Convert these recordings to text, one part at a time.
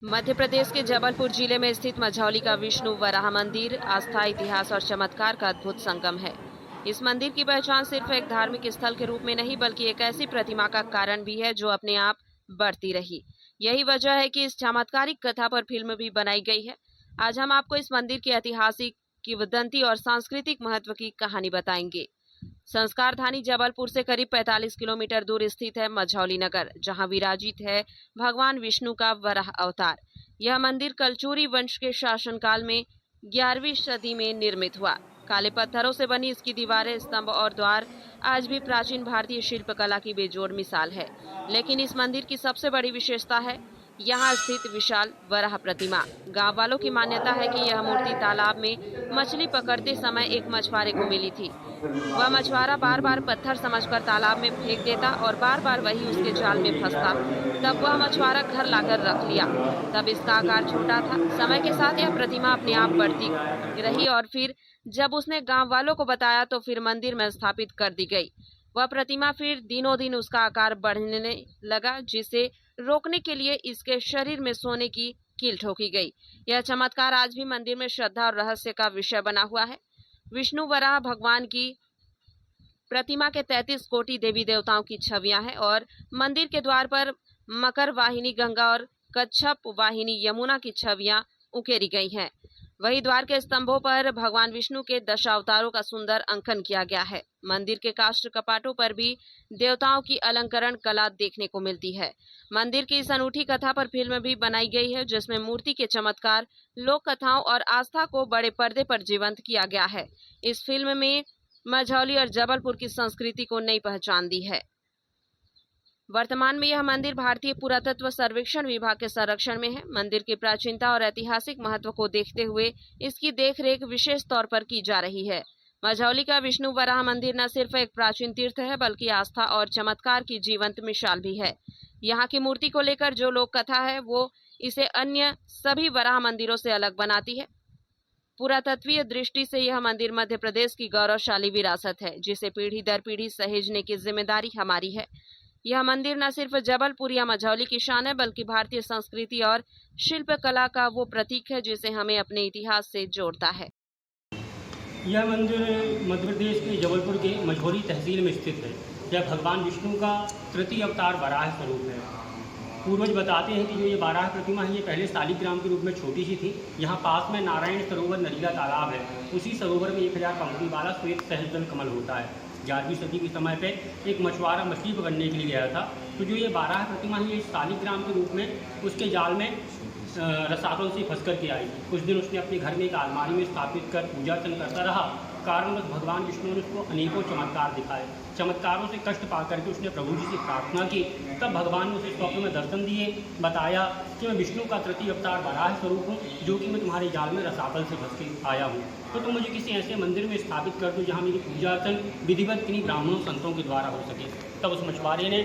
मध्य प्रदेश के जबलपुर जिले में स्थित मझौली का विष्णु वराह मंदिर आस्था, इतिहास और चमत्कार का अद्भुत संगम है। इस मंदिर की पहचान सिर्फ एक धार्मिक स्थल के रूप में नहीं बल्कि एक ऐसी प्रतिमा का कारण भी है जो अपने आप बढ़ती रही। यही वजह है कि इस चमत्कारिक कथा पर फिल्म भी बनाई गई है। आज हम आपको इस मंदिर की ऐतिहासिक, किंवदंती और सांस्कृतिक महत्व की कहानी बताएंगे। संस्कार धानी जबलपुर से करीब 45 किलोमीटर दूर स्थित है मझौली नगर, जहां विराजित है भगवान विष्णु का वराह अवतार। यह मंदिर कलचुरी वंश के शासनकाल में 11वीं सदी में निर्मित हुआ। काले पत्थरों से बनी इसकी दीवारें, स्तंभ और द्वार आज भी प्राचीन भारतीय शिल्पकला की बेजोड़ मिसाल है। लेकिन इस मंदिर की सबसे बड़ी विशेषता है यहाँ स्थित विशाल वराह प्रतिमा। गांव वालों की मान्यता है कि यह मूर्ति तालाब में मछली पकड़ते समय एक मछुआरे को मिली थी। वह मछुआरा बार बार पत्थर समझकर तालाब में फेंक देता और बार बार वही उसके जाल में फंसता। तब वह मछुआरा घर लाकर रख लिया। तब इसका आकार छोटा था। समय के साथ यह प्रतिमा अपने आप बढ़ती रही और फिर जब उसने गांव वालों को बताया तो फिर मंदिर में स्थापित कर दी गई। वह प्रतिमा फिर दिनों दिन उसका आकार बढ़ने लगा, जिसे रोकने के लिए इसके शरीर में सोने की कील ठोकी गई। यह चमत्कार आज भी मंदिर में श्रद्धा और रहस्य का विषय बना हुआ है। विष्णु वराह भगवान की प्रतिमा के 33 कोटि देवी देवताओं की छवियां हैं और मंदिर के द्वार पर मकर वाहिनी गंगा और कच्छप वाहिनी यमुना की छवियां उकेरी गई हैं। वही द्वार के स्तंभों पर भगवान विष्णु के दशावतारों का सुंदर अंकन किया गया है। मंदिर के काष्ठ कपाटों पर भी देवताओं की अलंकरण कला देखने को मिलती है। मंदिर की इस अनूठी कथा पर फिल्म भी बनाई गई है, जिसमें मूर्ति के चमत्कार, लोक कथाओं और आस्था को बड़े पर्दे पर जीवंत किया गया है। इस फिल्म में मझौली और जबलपुर की संस्कृति को नई पहचान दी है। वर्तमान में यह मंदिर भारतीय पुरातत्व सर्वेक्षण विभाग के संरक्षण में है। मंदिर की प्राचीनता और ऐतिहासिक महत्व को देखते हुए इसकी देखरेख विशेष तौर पर की जा रही है। मझौली का विष्णु वराह मंदिर न सिर्फ एक प्राचीन तीर्थ है बल्कि आस्था और चमत्कार की जीवंत मिसाल भी है। यहाँ की मूर्ति को लेकर जो लोक कथा है वो इसे अन्य सभी वराह मंदिरों से अलग बनाती है। पुरातत्वीय दृष्टि से यह मंदिर मध्य प्रदेश की गौरवशाली विरासत है, जिसे पीढ़ी दर पीढ़ी सहेजने की जिम्मेदारी हमारी है। यह मंदिर न सिर्फ जबलपुर या मझौली की शान है बल्कि भारतीय संस्कृति और शिल्पकला का वो प्रतीक है जिसे हमें अपने इतिहास से जोड़ता है। यह मंदिर मध्य प्रदेश के जबलपुर के मझौली तहसील में स्थित है। यह भगवान विष्णु का तृतीय अवतार वराह स्वरूप है। पूर्वज बताते हैं कि जो ये वराह प्रतिमा है ये पहले शालिग्राम के रूप में छोटी सी थी। यहाँ पास में नारायण सरोवर नदीला तालाब है। उसी सरोवर में 1000 पंक्ति वाला श्वेत सहस्त्र कमल होता है। 11वीं सदी के समय पे एक मछुआरा मछली पकड़ने के लिए गया था, तो जो ये वराह प्रतिमा है ये शालिग्राम के रूप में उसके जाल में रसातल से फंस कर के आई। कुछ दिन उसने अपने घर में एक अलमारी में स्थापित कर पूजा अर्चन करता रहा। कारणवश भगवान विष्णु ने उसको अनेकों चमत्कार दिखाए। चमत्कारों से कष्ट पा करके उसने प्रभु जी से प्रार्थना की। तब भगवान ने उसे स्वप्न में दर्शन दिए, बताया कि मैं विष्णु का तृतीय अवतार वराह स्वरूप हूँ, जो कि मैं तुम्हारे जाल में रसातल से फंस के आया हूँ। तो तुम मुझे किसी ऐसे मंदिर में स्थापित कर दो जहाँ मेरी पूजा अर्चन विधिवत किन्हीं ब्राह्मणों संतों के द्वारा हो सके। तब उस मछुआरे ने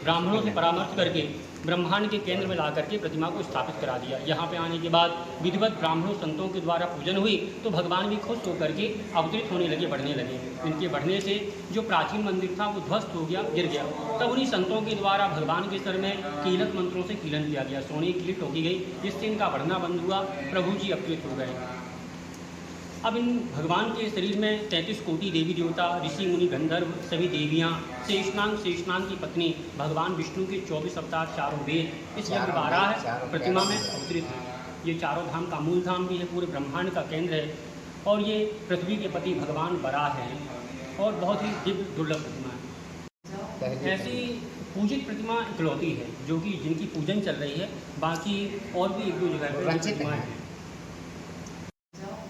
ब्राह्मणों से परामर्श करके ब्रह्मांड के केंद्र में ला करके प्रतिमा को स्थापित करा दिया। यहाँ पे आने के बाद विधिवत ब्राह्मणों संतों के द्वारा पूजन हुई तो भगवान भी खुश होकर के अवतरित होने लगे, बढ़ने लगे। इनके बढ़ने से जो प्राचीन मंदिर था वो ध्वस्त हो गया, गिर गया। तब उन्हीं संतों के द्वारा भगवान के सर में कीलक मंत्रों से कीलन किया गया, सोने की कील ठोकी गई, जिससे इनका बढ़ना बंद हुआ, प्रभु जी अवतरित हो गए। अब इन भगवान के शरीर में 33 कोटि देवी देवता, ऋषि मुनि गंधर्व सभी देवियाँ, शेषनाग की पत्नी, भगवान विष्णु के 24 अवतार, चारों वेद इस वराह प्रतिमा में अवतरित हैं। ये चारों धाम का मूल धाम भी है, पूरे ब्रह्मांड का केंद्र है और ये पृथ्वी के पति भगवान वराह हैं और बहुत ही दिव्य दुर्लभ प्रतिमा है। ऐसी पूजित प्रतिमा इकलौती है जो कि जिनकी पूजन चल रही है, बाकी और भी 1-2 जगह पर प्रतिमाएँ हैं।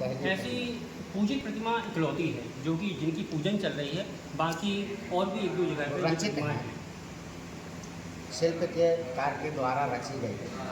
ऐसी पूजित प्रतिमा इकलौती है जो कि जिनकी पूजन चल रही है, बाकी और भी 1-2 जगह पर प्रतिमाएँ हैं। शिल्प के कार्य के द्वारा रची गई है।